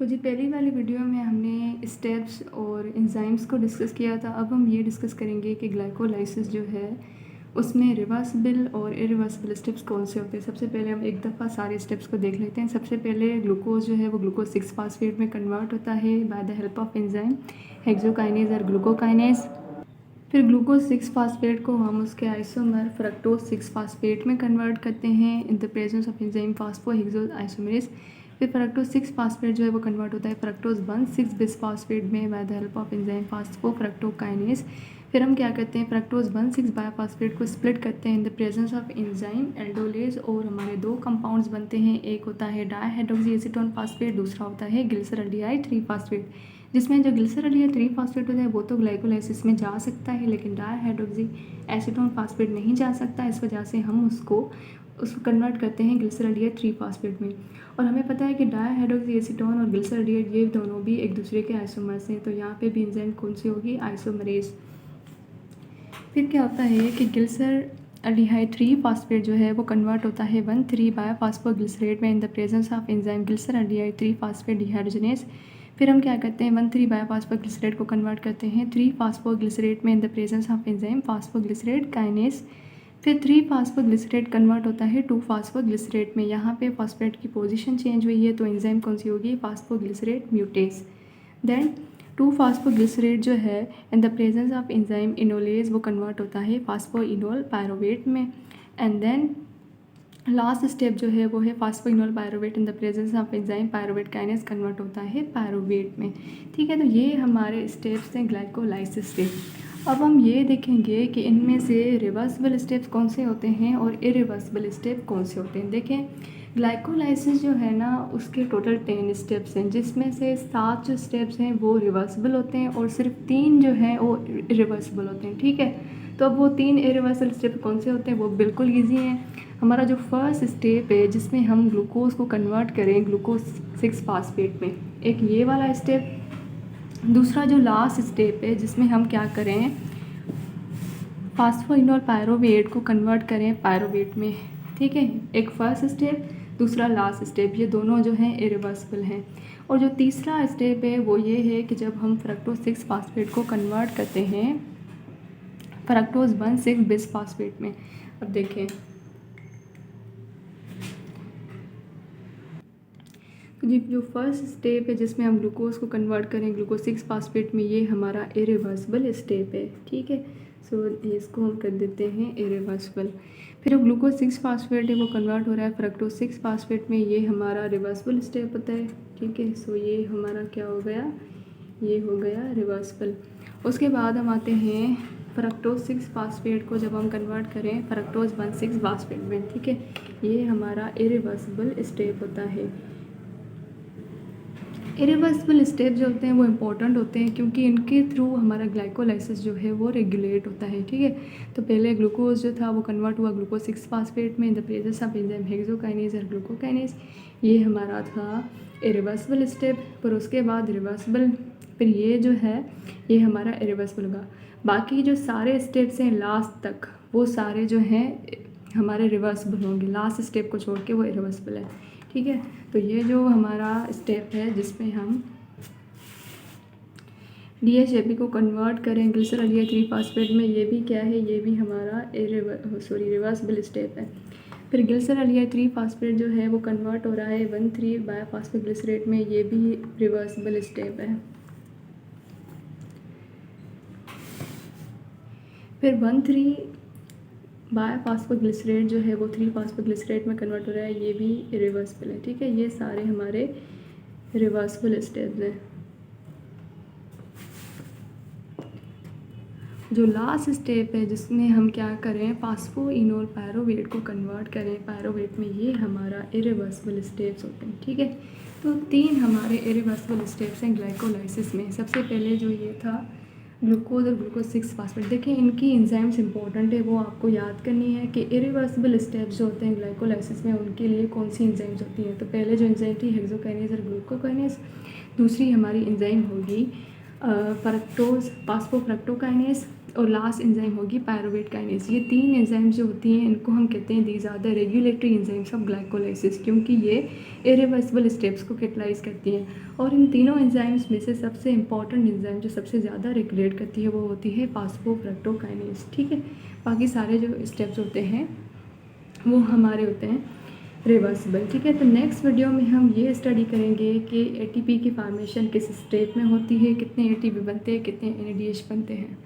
तो जी पहली वाली वीडियो में हमने स्टेप्स और एंजाइम्स को डिस्कस किया था। अब हम ये डिस्कस करेंगे कि ग्लाइकोलाइसिस जो है उसमें रिवर्सिबल और इरिवर्सिबल स्टेप्स कौन से होते हैं। सबसे पहले हम एक दफ़ा सारे स्टेप्स को देख लेते हैं। सबसे पहले ग्लूकोज जो है वो ग्लूकोज 6 फास्फेट में कन्वर्ट होता है by the help of enzyme hexokinase और ग्लूकोकाइनेज। फिर ग्लूकोज 6 फास्फेट को हम उसके आइसोमर फ्रक्टोज 6 फास्फेट में कन्वर्ट करते हैं in the presence of enzyme phosphohexose isomerase. फिर फ्रक्टोज 6 फास्फेट जो है वो कन्वर्ट होता है फ्रक्टोज 1,6 बिस फास्फेट में by the help of enzyme phosphofructokinase. फिर हम क्या करते हैं, फ्रक्टोज 1,6 बायोफास्फेट को स्प्लिट करते हैं in the presence of enzyme aldolase और हमारे दो कंपाउंड्स बनते हैं। एक होता है डायहाइड्रोक्सी एसीटोन फास्फेट, दूसरा होता है ग्लिसरॉल्डिहाइड 3 फास्फेट। जिसमें जो ग्लिसरॉल्डिहाइड 3 फास्फेट होता है वो तो ग्लाइकोलाइसिस में जा सकता है, लेकिन डायहाइड्रोक्सी एसीटोन फास्फेट नहीं जा सकता। इस वजह से हम उसको कन्वर्ट करते हैं ग्लिसरॉल्डिहाइड 3 फास्फेट में। और हमें पता है कि डायहाइड्रोक्सी एसीटोन और ग्लिसरॉल्डिहाइड ये दोनों भी एक दूसरे के आइसोमर्स हैं, तो यहाँ पे भी एंजाइम कौन सी होगी, आइसोमरेज। फिर क्या होता है कि ग्लिसरॉल्डिहाइड 3 फास्फेट जो है वो कन्वर्ट होता है 1,3 बायोफॉस्फोग्लिसरेट में इन the presence of enzyme glyceraldehyde 3 phosphate dehydrogenase. फिर हम क्या करते हैं, 1,3 बायोफॉस्फोग्लिसरेट को कन्वर्ट करते हैं 3 फास्फोग्लिसरेट में इन the presence of enzyme phosphoglycerate kinase. फिर 3 फास्फोग्लिसरेट कन्वर्ट होता है 2 फास्फोग्लिसरेट में। यहाँ पे फॉस्फेट की पोजीशन चेंज हुई है, तो एंजाइम कौन सी होगी, फास्फोग्लिसरेट म्यूटेज। देन 2 फास्फोग्लिसरेट जो है in the presence of enzyme enolase वो कन्वर्ट होता है फास्फोइनोल पायरोवेट में। एंड देन लास्ट स्टेप जो है वो है phosphoenol pyruvate in the presence of enzyme pyruvate kinase convert होता है पायरोवेट में। ठीक है, तो ये हमारे स्टेप्स हैं ग्लाइकोलाइसिस के। अब हम ये देखेंगे कि इनमें से रिवर्सिबल स्टेप्स कौन से होते हैं और इरिवर्सिबल स्टेप कौन से होते हैं। देखें, ग्लाइकोलाइसिस जो है ना उसके टोटल 10 स्टेप्स हैं, जिसमें से 7 जो स्टेप्स हैं वो रिवर्सिबल होते हैं और सिर्फ 3 जो हैं वो इरिवर्सिबल होते हैं। ठीक है, तो अब वो 3 इरिवर्सिबल स्टेप कौन से होते हैं, वो बिल्कुल ईजी हैं। हमारा जो फर्स्ट स्टेप है जिसमें हम ग्लूकोज को कन्वर्ट करें ग्लूकोज 6 फास्फेट में, एक ये वाला स्टेप। दूसरा जो लास्ट स्टेप है जिसमें हम क्या करें, फास्फोइनोल पायरोवेट को कन्वर्ट करें पायरोवेट में। ठीक है, एक फर्स्ट स्टेप, दूसरा लास्ट स्टेप, ये दोनों जो हैं इरिवर्सिबल हैं। और जो तीसरा स्टेप है वो ये है कि जब हम फ्रक्टोज 6 फास्फेट को कन्वर्ट करते हैं फ्रक्टोज 1,6 बिस फास्फेट में। अब देखें, तो जी जो फर्स्ट स्टेप है जिसमें हम ग्लूकोज को कन्वर्ट करें ग्लूकोज 6 फास्फेट में, ये हमारा इरिवर्सिबल स्टेप है। ठीक है, सो इसको हम कर देते हैं इरिवर्सिबल। फिर जो ग्लूकोज 6 फास्फेट है वो कन्वर्ट हो रहा है फ्रक्टोज 6 फास्फेट में, ये हमारा रिवर्सिबल स्टेप होता है। ठीक है, सो ये हमारा क्या हो गया, ये हो गया रिवर्सिबल। उसके बाद हम आते हैं फ्रक्टोज 6 फास्फेट को जब हम कन्वर्ट करें फ्रक्टोज 1,6 फास्फेट में। ठीक है, ये हमारा इरिवर्सिबल स्टेप होता है। इरिवर्सिबल स्टेप जो होते हैं वो इम्पोर्टेंट होते हैं क्योंकि इनके थ्रू हमारा ग्लाइकोलाइसिस जो है वो रेगुलेट होता है। ठीक है, तो पहले ग्लूकोज जो था वो कन्वर्ट हुआ ग्लूकोज 6 फास्फेट में इन the presence of enzyme hexokinase और ग्लूकोकाइनेज, ये हमारा था इरिवर्सिबल स्टेप। पर उसके बाद रिवर्सिबल, फिर ये जो है ये हमारा इरिवर्सिबल होगा। बाकी जो सारे स्टेप्स हैं लास्ट तक वो सारे जो हैं हमारे रिवर्सिबल होंगे, लास्ट स्टेप को छोड़ के वो इरिवर्सिबल है। ठीक है, तो ये जो हमारा स्टेप है जिसमें हम DHAP को कन्वर्ट करें ग्लिसरॉल्डिहाइड 3 फास्फेट में, ये भी क्या है, ये भी हमारा रिवर्सिबल स्टेप है। फिर ग्लिसरॉल्डिहाइड 3 फास्फेट जो है वो कन्वर्ट हो रहा है 1,3 बायोफॉस्फोग्लिसरेट में, ये भी रिवर्सिबल स्टेप है। फिर 1,3 बायोफॉस्फोग्लिसरेट जो है वो 3 फास्फोग्लिसरेट में कन्वर्ट हो रहा है, ये भी रिवर्सिबल है। ठीक है, ये सारे हमारे रिवर्सिबल स्टेप्स हैं। जो लास्ट स्टेप है जिसमें हम क्या करें, फास्फोइनोल पायरोवेट को कन्वर्ट करें पायरोवेट में, ये हमारा इरिवर्सिबल स्टेप्स होते हैं। ठीक है, तो 3 हमारे इरिवर्सिबल स्टेप्स हैं ग्लाइकोलाइसिस में। सबसे पहले जो ये था ग्लूकोज और ग्लूकोज 6 फास्फेट, देखें इनकी एंजाइम्स इंपॉर्टेंट है, वो आपको याद करनी है कि इरिवर्सिबल स्टेप्स जो होते हैं ग्लाइकोलाइसिस में उनके लिए कौन सी एंजाइम्स होती हैं। तो पहले जो एंजाइम थी हेक्सोकाइनेज और ग्लूकोकाइनेज, दूसरी हमारी एंजाइम होगी फ्रक्टोज पास्फोफ्रक्टोकाइनेज और लास्ट एंजाइम होगी पायरुवेट काइनेज। ये 3 एंजाइम जो होती हैं इनको हम कहते हैं these are the regulatory enzymes of glycolysis, क्योंकि ये इरिवर्सिबल स्टेप्स को कैटलाइज करती हैं। और इन तीनों एंजाइम्स में से सबसे इंपॉर्टेंट एंजाइम जो सबसे ज़्यादा रेगुलेट करती है वो होती है पास्फोफ्रक्टोकाइनेज, ठीक है। बाकी सारे जो स्टेप्स होते हैं वो हमारे होते हैं रिवर्सिबल, ठीक है। तो नेक्स्ट वीडियो में हम ये स्टडी करेंगे कि एटीपी की फॉर्मेशन किस स्टेप में होती है, कितने एटीपी बनते हैं, कितने एनएडीएच बनते हैं।